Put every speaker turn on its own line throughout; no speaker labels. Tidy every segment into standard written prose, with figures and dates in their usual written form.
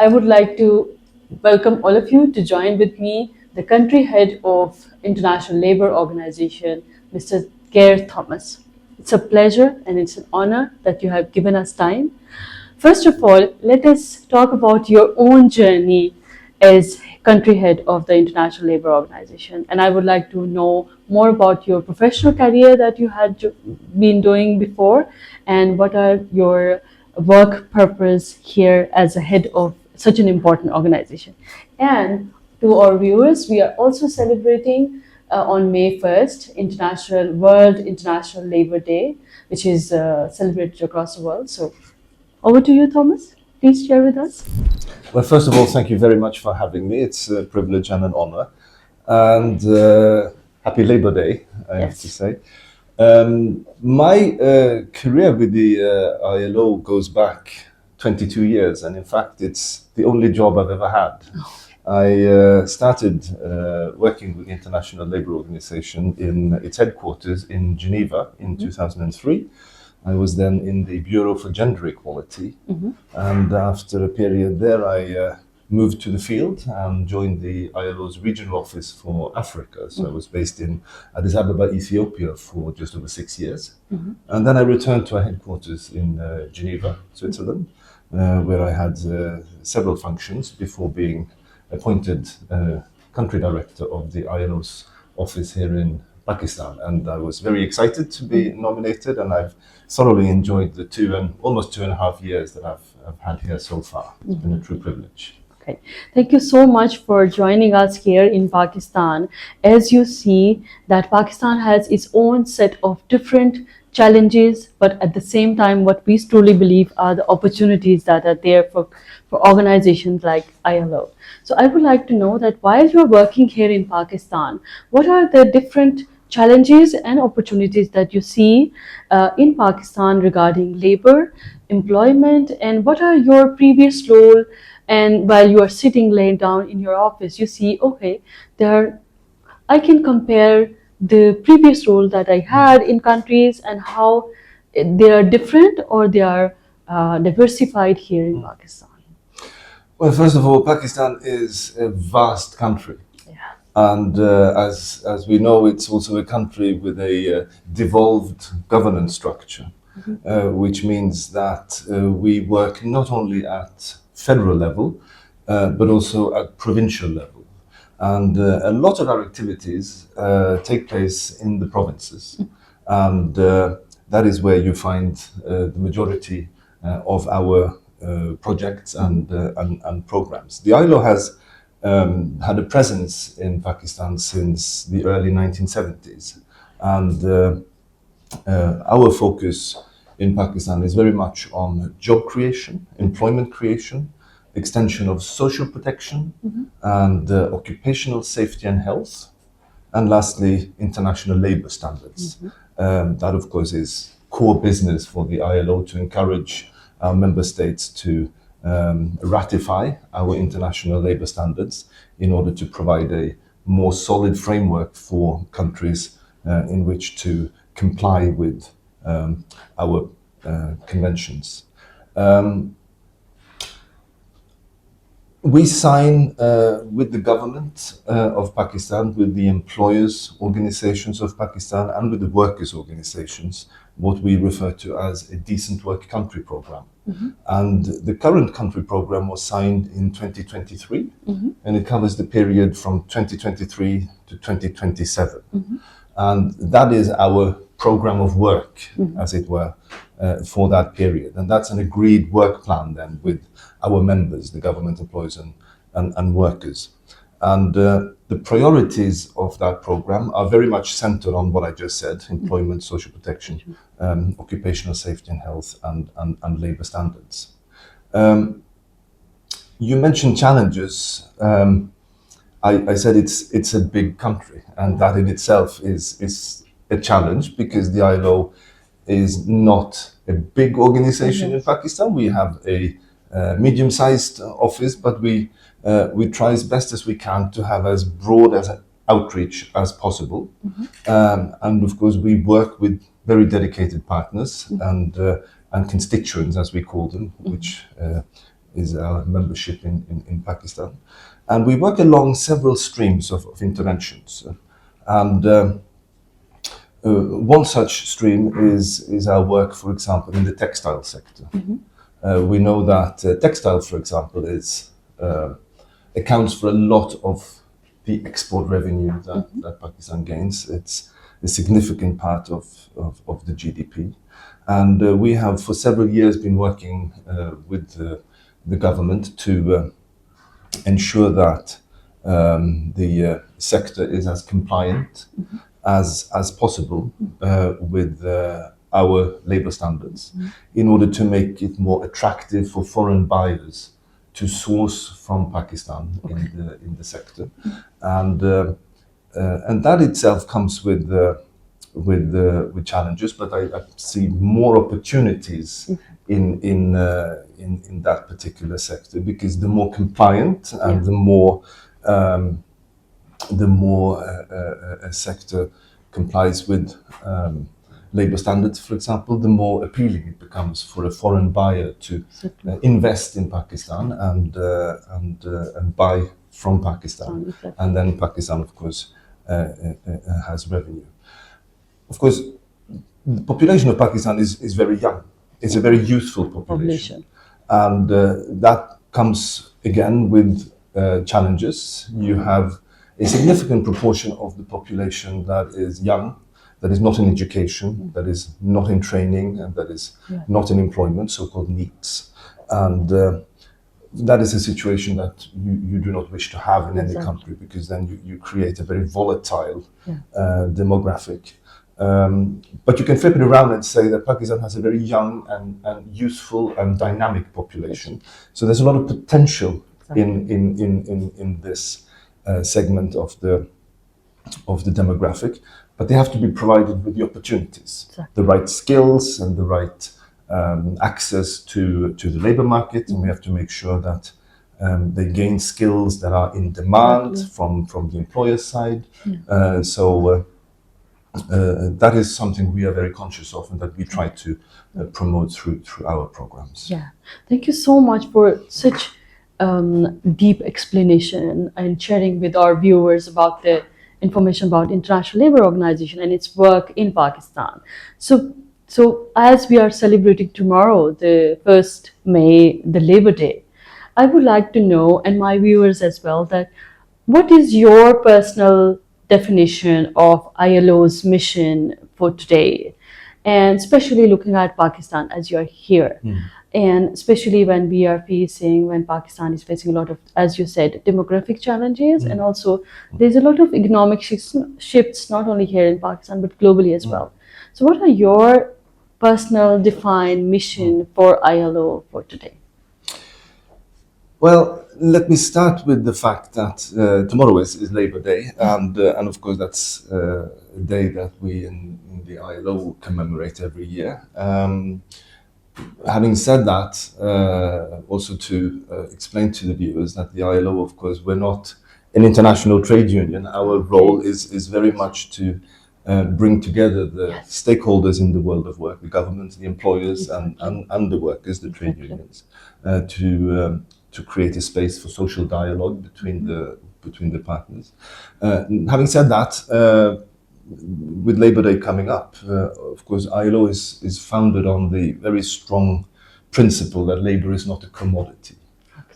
I would like to welcome all of you to join with me the country head of International Labour Organization, Mr. Geir Thomas. It's a pleasure and it's an honor that you have given us time. First of all, let us talk about your own journey as country head of the International Labour Organization. And I would like to know more about your professional career that you had been doing before, and what are your work purpose here as a head of such an important organization. And to our viewers, we are also celebrating on May 1st, World International Labour Day, which is celebrated across the world. So over to you, Thomas. Please share with us.
Well, first of all, thank you very much for having me. It's a privilege and an honor. And happy Labour Day, I have to say. My career with the ILO goes back 22 years, and in fact, it's the only job I've ever had. I started working with the International Labour Organization in its headquarters in Geneva in 2003. I was then in the Bureau for Gender Equality, and after a period there, I moved to the field and joined the ILO's regional office for Africa. So I was based in Addis Ababa, Ethiopia for just over 6 years. And then I returned to our headquarters in Geneva, Switzerland, where I had several functions before being appointed country director of the ILO's office here in Pakistan. And I was very excited to be nominated, and I've thoroughly enjoyed the almost 2.5 years that I've had here so far. It's been a true privilege.
Okay. Thank you so much for joining us here in Pakistan. As you see that Pakistan has its own set of different challenges, but at the same time, what we truly believe are the opportunities that are there for organizations like ILO. So I would like to know that while you're working here in Pakistan, what are the different challenges and opportunities that you see in Pakistan regarding labor, employment, and what are your previous role? And while you are sitting laying down in your office, you see, okay, I can compare the previous role that I had in countries and how they are different or they are diversified here in Pakistan.
Well, first of all, Pakistan is a vast country. And as we know, it's also a country with a devolved governance structure, which means that we work not only at federal level, but also at provincial level. And a lot of our activities take place in the provinces. And that is where you find the majority of our projects and programs. The ILO has had a presence in Pakistan since the early 1970s. And our focus in Pakistan is very much on job creation, employment creation, extension of social protection, and occupational safety and health, and lastly, international labor standards. That, of course, is core business for the ILO to encourage our member states to ratify our international labor standards in order to provide a more solid framework for countries in which to comply with our conventions. We sign with the government of Pakistan, with the employers' organizations of Pakistan, and with the workers' organizations, what we refer to as a decent work country program. And the current country program was signed in 2023, and it covers the period from 2023 to 2027. And that is our program of work, as it were, for that period. And that's an agreed work plan then with our members, the government employees and workers. And the priorities of that program are very much centered on what I just said: employment, social protection, occupational safety and health, and labor standards. You mentioned challenges. I said it's a big country, and that in itself is a challenge, because the ILO is not a big organization in Pakistan. We have a medium-sized office, but we try as best as we can to have as broad as outreach as possible. And of course, we work with very dedicated partners and constituents, as we call them, which is our membership in Pakistan. And we work along several streams of interventions. And one such stream is our work, for example, in the textile sector. We know that textile, for example, accounts for a lot of the export revenue that Pakistan gains. It's a significant part of the GDP. And we have for several years been working with the government to ensure that the sector is as compliant as possible with our labour standards, in order to make it more attractive for foreign buyers to source from Pakistan in the sector, and that itself comes with challenges. But I see more opportunities in that particular sector, because the more compliant and the more a sector complies with labour standards, for example, the more appealing it becomes for a foreign buyer to invest in Pakistan and buy from Pakistan, and then Pakistan, of course, has revenue. Of course, the population of Pakistan is very young. It's a very youthful population. And that comes again with challenges. You have a significant proportion of the population that is young, that is not in education, that is not in training, and that is not in employment, so-called NEETs. And that is a situation that you do not wish to have in any country, because then you create a very volatile demographic. But you can flip it around and say that Pakistan has a very young and youthful and dynamic population. So there's a lot of potential in this segment of the demographic, but they have to be provided with the opportunities, the right skills and the right access to the labour market, and we have to make sure that they gain skills that are in demand from the employer side. That is something we are very conscious of, and that we try to promote through our programs.
Yeah, thank you so much for such deep explanation and sharing with our viewers about the information about International Labour Organization and its work in Pakistan. So as we are celebrating tomorrow, the 1st May, the Labour Day, I would like to know, and my viewers as well, that what is your personal definition of ILO's mission for today, and especially looking at Pakistan as you're here, and especially when Pakistan is facing a lot of, as you said, demographic challenges, and also there's a lot of economic shifts not only here in Pakistan but globally as well. So what are your personal defined mission for ILO for today?
Well, let me start with the fact that tomorrow is Labour Day, and of course that's a day that we in the ILO commemorate every year. Having said that, also to explain to the viewers that the ILO, of course, we're not an international trade union. Our role is very much to bring together the stakeholders in the world of work, the governments, the employers, and the workers, the trade unions, to create a space for social dialogue between the partners. Having said that, with Labour Day coming up, of course, ILO is founded on the very strong principle that labour is not a commodity.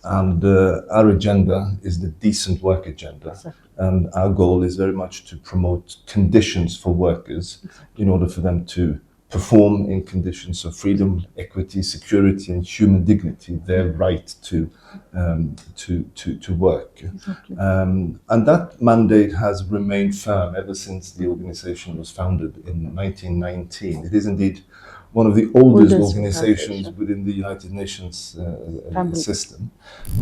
And our agenda is the decent work agenda. And our goal is very much to promote conditions for workers in order for them to perform in conditions of freedom, equity, security, and human dignity, their right to work. And that mandate has remained firm ever since the organization was founded in 1919. It is indeed one of the oldest organizations within the United Nations system.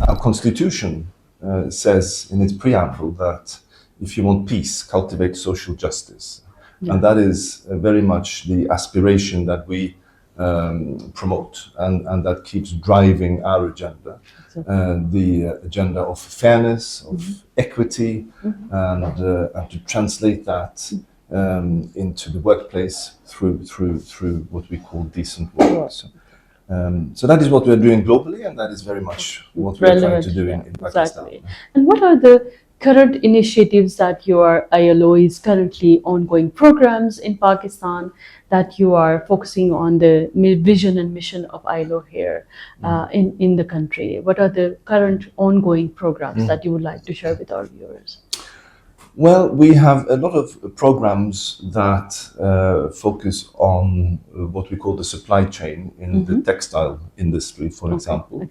Our constitution says in its preamble that if you want peace, cultivate social justice. And that is very much the aspiration that we promote, and that keeps driving our agenda. The agenda of fairness, of equity, and to translate that into the workplace through what we call decent work. So that is what we're doing globally, and that is very much what we're trying to do in Pakistan.
Exactly. And what are the current initiatives that your ILO is currently ongoing programs in Pakistan that you are focusing on the vision and mission of ILO here in the country? What are the current ongoing programs that you would like to share with our viewers?
Well, we have a lot of programs that focus on what we call the supply chain in the textile industry, for example.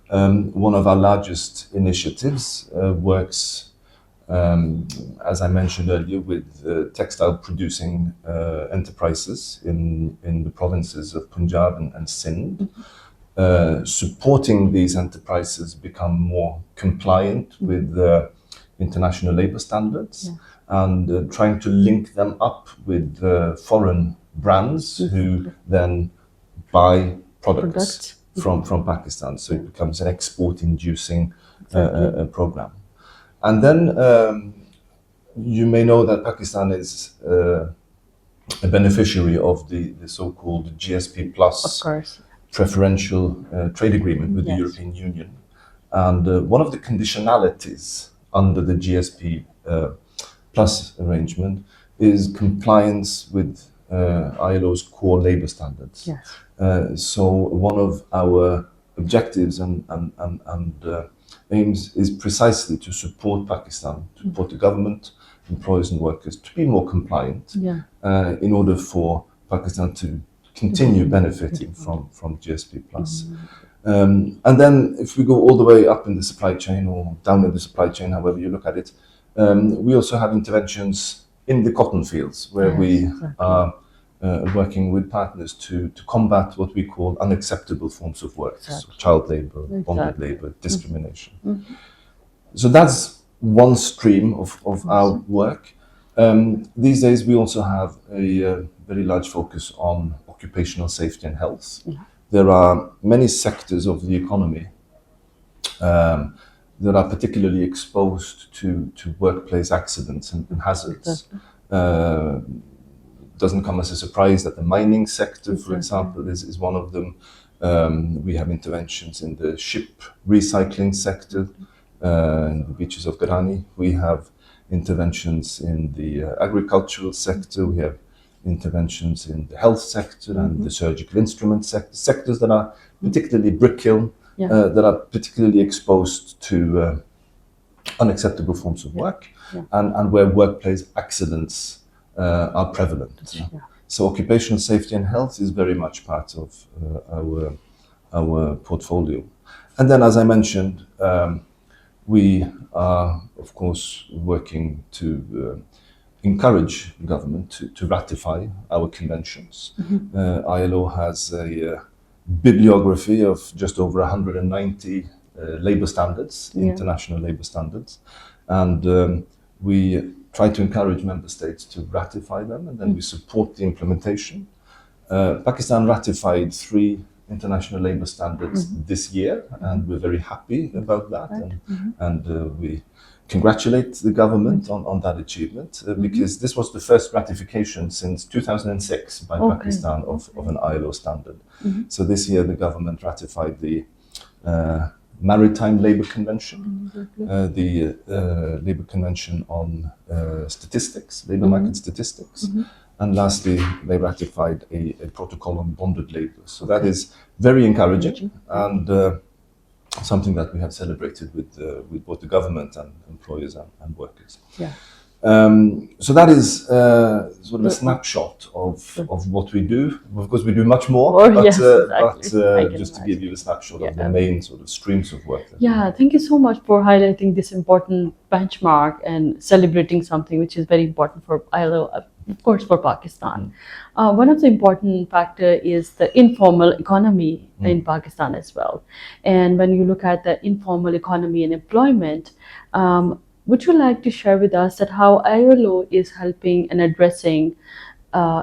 One of our largest initiatives works, as I mentioned earlier, with textile producing enterprises in the provinces of Punjab and Sindh. Supporting these enterprises become more compliant with international labor standards, and trying to link them up with foreign brands who then buy products from Pakistan. So it becomes an export-inducing program. And then you may know that Pakistan is a beneficiary of the so-called GSP Plus preferential trade agreement with the European Union. And one of the conditionalities under the GSP Plus arrangement is compliance with ILO's core labor standards. So one of our objectives and aims is precisely to support Pakistan, to support the government, employers and workers to be more compliant in order for Pakistan to continue benefiting from GSP Plus. And then if we go all the way up in the supply chain or down in the supply chain, however you look at it, we also have interventions in the cotton fields where we are working with partners to combat what we call unacceptable forms of work, so child labor, bonded labor, discrimination. So that's one stream of our work. These days we also have a very large focus on occupational safety and health. There are many sectors of the economy that are particularly exposed to workplace accidents and hazards. Doesn't come as a surprise that the mining sector, for example, is one of them. We have interventions in the ship recycling sector, in the beaches of Garani. We have interventions in the agricultural sector. We have interventions in the health sector and the surgical instrument sectors that are particularly brick kiln, that are particularly exposed to unacceptable forms of work, and where workplace accidents are prevalent. So occupational safety and health is very much part of our portfolio. And then, as I mentioned, we are, of course, working to encourage the government to ratify our conventions. ILO has a bibliography of just over 190 labor standards, international labor standards, and we try to encourage member states to ratify them, and then we support the implementation. Pakistan ratified 3 international labor standards this year, and we're very happy about that, and we congratulate the government on that achievement, because this was the first ratification since 2006 by Pakistan of an ILO standard. So this year the government ratified the Maritime Labour Convention, the Labour Convention on statistics, labour market statistics, and lastly they ratified a protocol on bonded labour. So that is very encouraging, and something that we have celebrated with both the government and employers and workers. So that is sort of a snapshot of what we do. Of course, we do much more, but just to give you a snapshot of the main sort of streams of work.
Thank you so much for highlighting this important benchmark and celebrating something which is very important for ILO, of course, for Pakistan. One of the important factor is the informal economy in Pakistan as well. And when you look at the informal economy and employment, would you like to share with us that how ILO is helping and addressing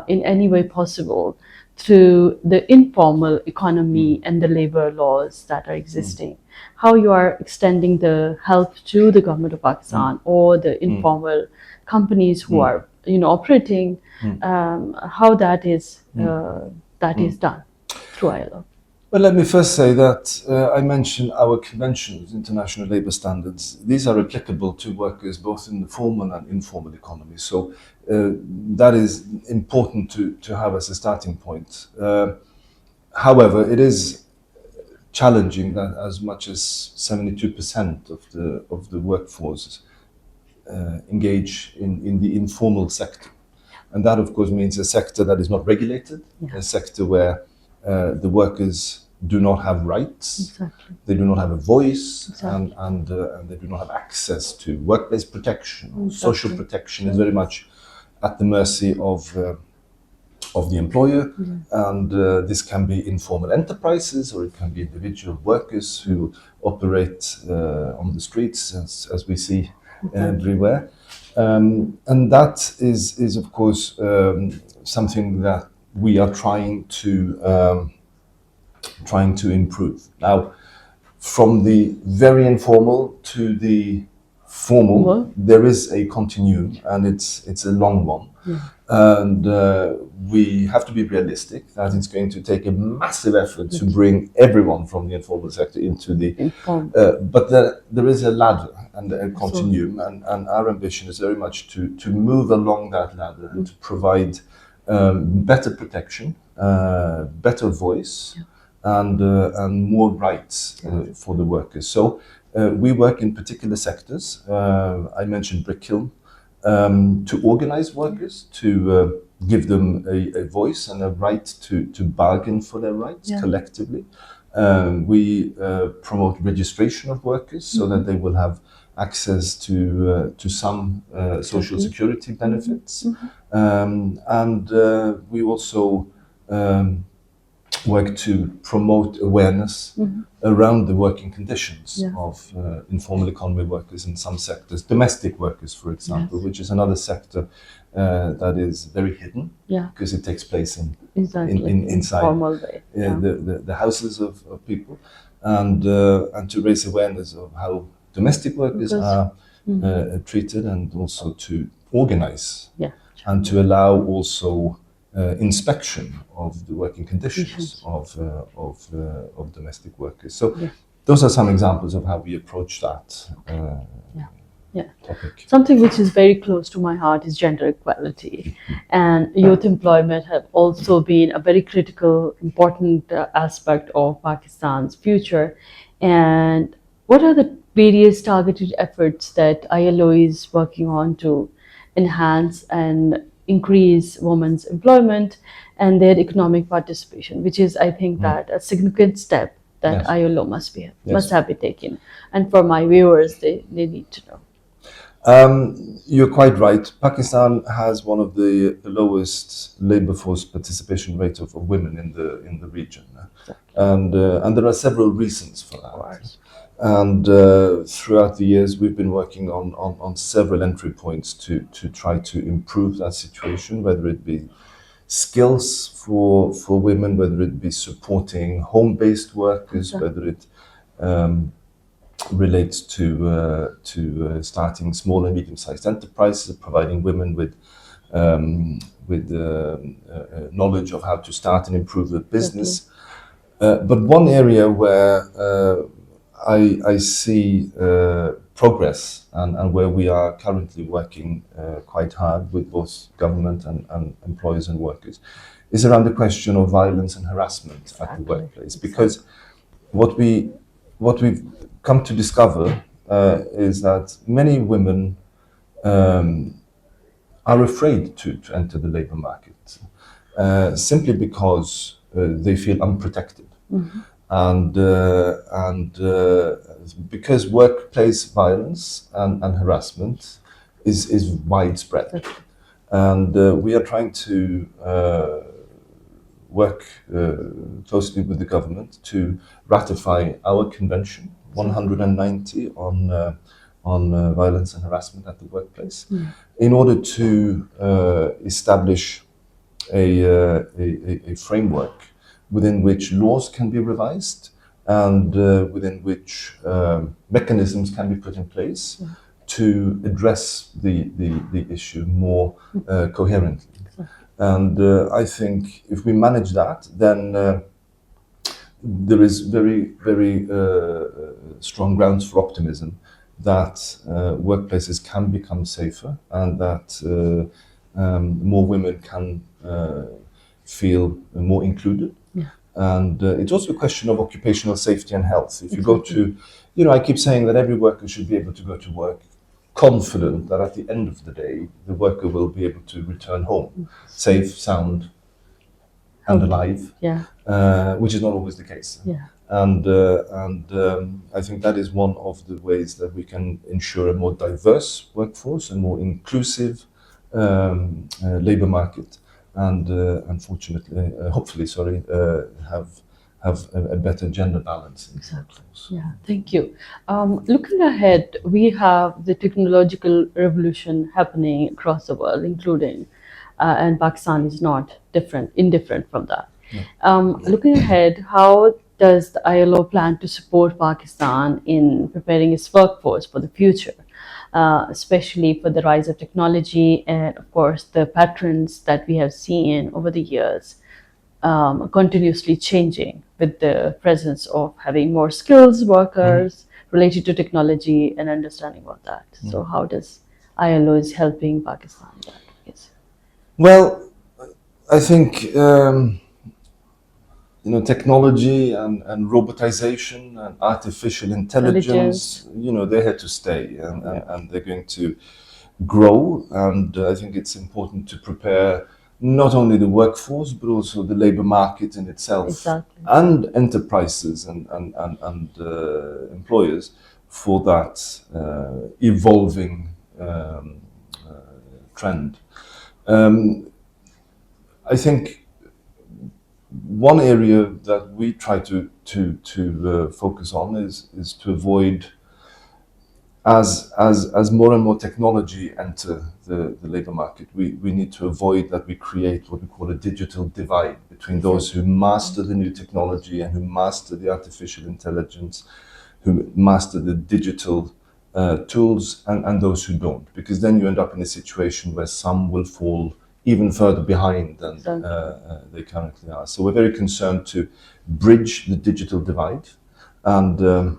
in any way possible through the informal economy and the labor laws that are existing? How you are extending the help to the government of Pakistan or the informal companies who are operating, how that is done through ILO?
Well, let me first say that I mentioned our conventions, international labour standards. These are applicable to workers both in the formal and informal economy. So that is important to have as a starting point. However, it is challenging that as much as 72% of the workforce engage in the informal sector. And that, of course, means a sector that is not regulated, a sector where the workers do not have rights, they do not have a voice, and they do not have access to workplace protection. Social protection is very much at the mercy of the employer, and this can be informal enterprises, or it can be individual workers who operate on the streets, as we see everywhere. And that is of course something that we are trying to improve. Now, from the very informal to the formal, there is a continuum, and it's a long one. And we have to be realistic that it's going to take a massive effort to bring everyone from the informal sector into the but there is a ladder and a continuum, and our ambition is very much to move along that ladder and to provide better protection, better voice, and more rights for the workers. So we work in particular sectors. I mentioned brick kiln, to organize workers, to give them a voice and a right to bargain for their rights collectively. We promote registration of workers so that they will have access to some social security benefits. And we also work to promote awareness around the working conditions of informal economy workers in some sectors, domestic workers, for example, which is another sector that is very hidden because it takes place inside the houses of people, and to raise awareness of how domestic workers are treated, and also to organize and to allow also inspection of the working conditions of domestic workers. So those are some examples of how we approach that topic.
Something which is very close to my heart is gender equality, and youth employment have also been a very critical, important aspect of Pakistan's future. And what are the various targeted efforts that ILO is working on to enhance and increase women's employment and their economic participation, which is, I think, that a significant step that ILO must have been taken. And for my viewers, they need to know.
You're quite right. Pakistan has one of the lowest labor force participation rate of women in the region, and there are several reasons for that. And throughout the years, we've been working on several entry points to try to improve that situation, whether it be skills for women, whether it be supporting home-based workers, whether it relates to starting small and medium-sized enterprises, providing women with knowledge of how to start and improve their business. But one area where I see progress, and where we are currently working quite hard with both government and employers and workers, is around the question of violence and harassment at the workplace. Because what we've come to discover is that many women are afraid to enter the labor market simply because they feel unprotected. And because workplace violence and harassment is widespread. And we are trying to work closely with the government to ratify our convention 190 on violence and harassment at the workplace, in order to establish a framework within which laws can be revised, and within which mechanisms can be put in place to address the issue more coherently. And I think if we manage that, then there is very strong grounds for optimism that workplaces can become safer and that more women can feel more included. And it's also a question of occupational safety and health. If you go to, I keep saying that every worker should be able to go to work confident that at the end of the day, the worker will be able to return home safe, sound, and alive, which is not always the case. And I think that is one of the ways that we can ensure a more diverse workforce, a more inclusive labour market, and unfortunately, hopefully, have a better gender balance.
Exactly. Yeah, thank you. Looking ahead, we have the technological revolution happening across the world, including, and Pakistan is not indifferent from that. Looking ahead, how does the ILO plan to support Pakistan in preparing its workforce for the future, especially for the rise of technology and, of course, the patterns that we have seen over the years? Continuously changing with the presence of having more skills workers related to technology and understanding about that. So how does ILO is helping Pakistan in that case?
Well, I think technology and robotization and artificial intelligence, they're here to stay, and they're going to grow. And I think it's important to prepare not only the workforce but also the labor market in itself, and enterprises and employers for that evolving trend. I think one area that we try to focus on is to avoid, as more and more technology enter the labor market, we need to avoid that we create what we call a digital divide between those who master the new technology and who master the artificial intelligence, who master the digital tools, and those who don't, because then you end up in a situation where some will fall even further behind than they currently are. So we're very concerned to bridge the digital divide and to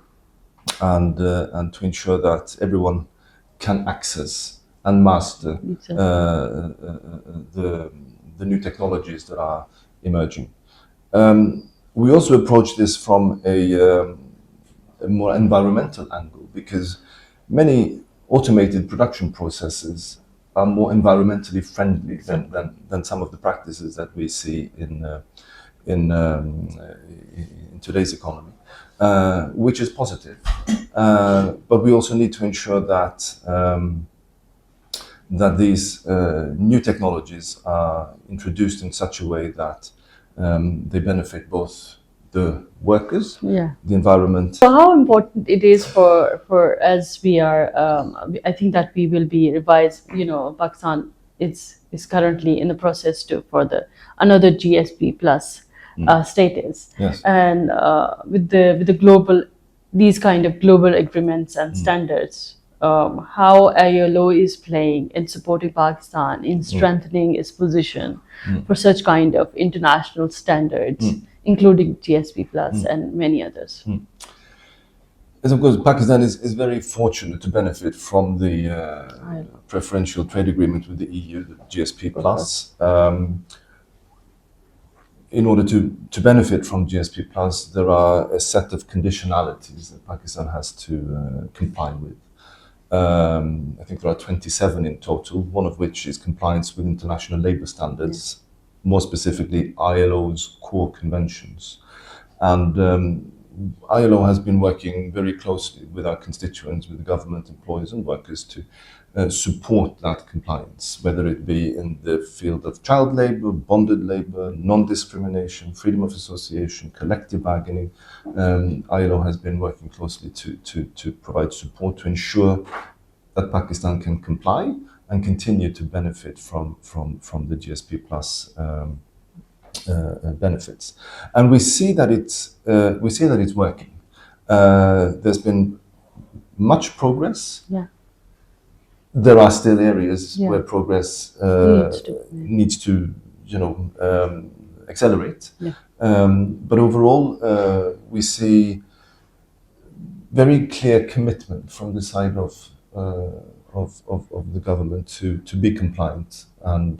ensure that everyone can access and master the new technologies that are emerging. We also approach this from a more environmental angle, because many automated production processes are more environmentally friendly than some of the practices that we see in today's economy, which is positive. But we also need to ensure that these new technologies are introduced in such a way that they benefit both the workers, the environment.
So how important it is for as we are, I think that we will be revised, Pakistan is currently in the process for another GSP plus status. And with the global, these kind of global agreements and standards, how ILO is playing in supporting Pakistan in strengthening its position for such kind of international standards, including GSP plus and many others.
Yes, of course, Pakistan is very fortunate to benefit from the preferential trade agreement with the EU, the GSP plus. In order to benefit from GSP plus, there are a set of conditionalities that Pakistan has to comply with. I think there are 27 in total, one of which is compliance with international labour standards, more specifically ILO's core conventions. And ILO has been working very closely with our constituents, with the government, employers and workers to support that compliance, whether it be in the field of child labour, bonded labour, non-discrimination, freedom of association, collective bargaining. ILO has been working closely to provide support to ensure that Pakistan can comply and continue to benefit from the GSP plus benefits. And we see that it's working. There's been much progress. There are still areas where progress needs to accelerate.
Yeah.
But overall, we see very clear commitment from the side of the government to be compliant and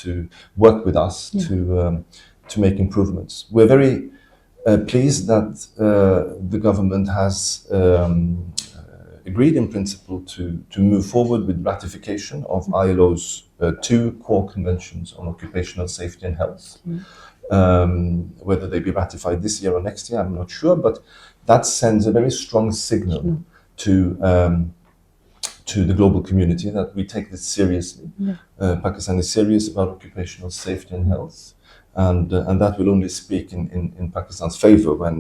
to work with us to make improvements. We're very pleased that the government has agreed in principle to move forward with ratification of ILO's two core conventions on occupational safety and health. Whether they be ratified this year or next year, I'm not sure, but that sends a very strong signal to the global community that we take this seriously. Pakistan is serious about occupational safety and health, and that will only speak in Pakistan's favor when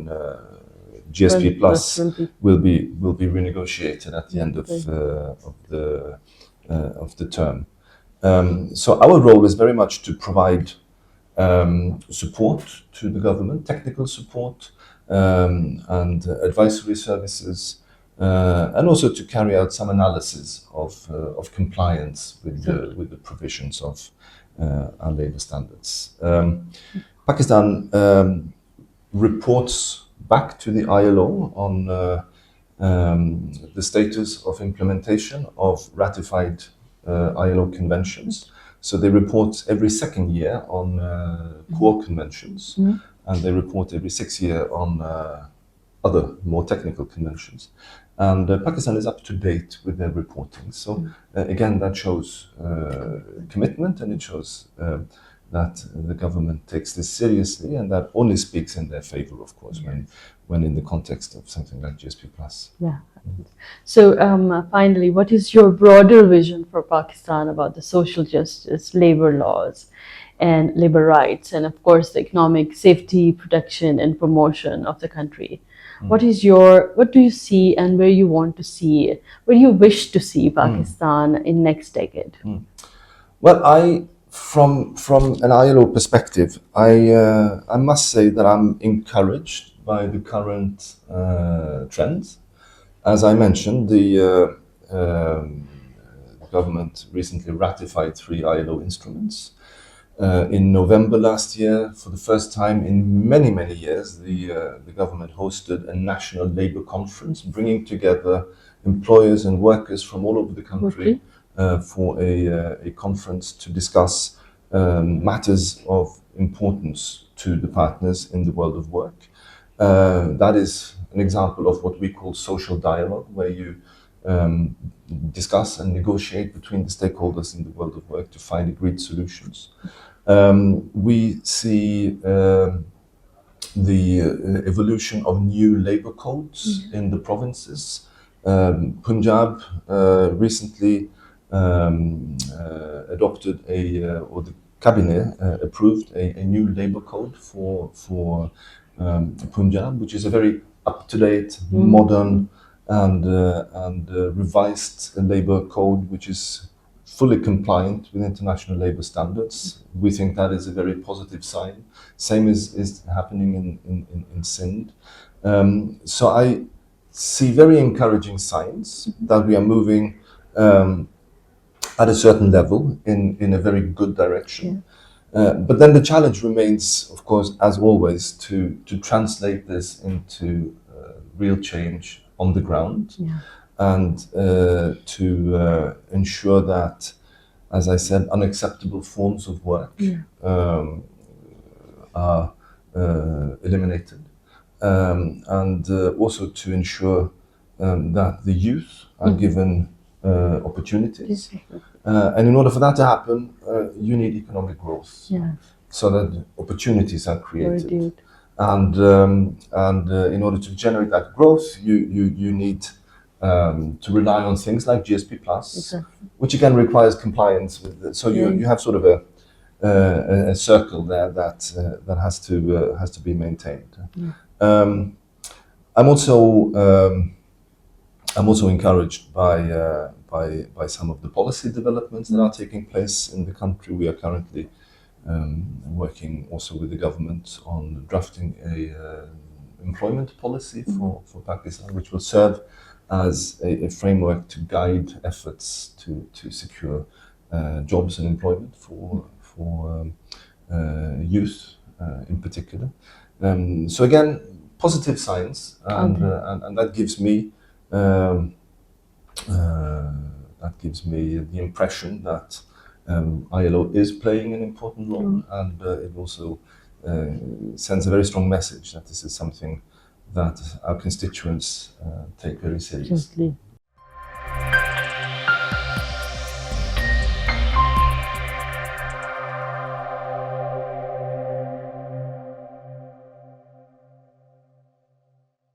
GSP Plus will be renegotiated at the end of the term. So our role is very much to provide support to the government, technical support and advisory services, and also to carry out some analysis of compliance with the provisions of our labour standards. Pakistan reports back to the ILO on the status of implementation of ratified ILO conventions. So they report every second year on core conventions, and they report every 6 years on other more technical conventions. And Pakistan is up to date with their reporting. So again, that shows commitment, and it shows that the government takes this seriously, and that only speaks in their favor, of course, when in the context of something like GSP Plus.
Yeah. So finally, what is your broader vision for Pakistan about the social justice, labor laws, and labor rights, and of course the economic safety, protection, and promotion of the country? What do you see, and where you want to see it? Where do you wish to see Pakistan in next decade?
Well, from an ILO perspective, I must say that I'm encouraged by the current trends. As I mentioned, the government recently ratified 3 ILO instruments. In November last year, for the first time in many, many years, the government hosted a national labour conference, bringing together employers and workers from all over the country for a conference to discuss matters of importance to the partners in the world of work. That is an example of what we call social dialogue, where you discuss and negotiate between the stakeholders in the world of work to find agreed solutions. We see the evolution of new labor codes in the provinces. Punjab recently adopted or the cabinet approved a new labor code for Punjab, which is a very up-to-date, modern and revised labor code, which is fully compliant with international labor standards. We think that is a very positive sign. Same is happening in Sindh. So I see very encouraging signs that we are moving at a certain level in a very good direction. But then the challenge remains, of course, as always, to translate this into real change on the ground, and to ensure that, as I said, unacceptable forms of work are eliminated, and also to ensure that the youth are given opportunities. And in order for that to happen, you need economic growth, so that opportunities are created. And in order to generate that growth, you need to rely on things like GSP Plus, which again requires compliance with it. So you have sort of a circle there that has to be maintained. I'm also encouraged by some of the policy developments that are taking place in the country. We are currently working also with the government on drafting a employment policy for Pakistan, which will serve as a framework to guide efforts to secure jobs and employment for youth in particular. So again, positive signs, and that gives me the impression that ILO is playing an important role, and it also sends a very strong message that this is something that our constituents take very seriously.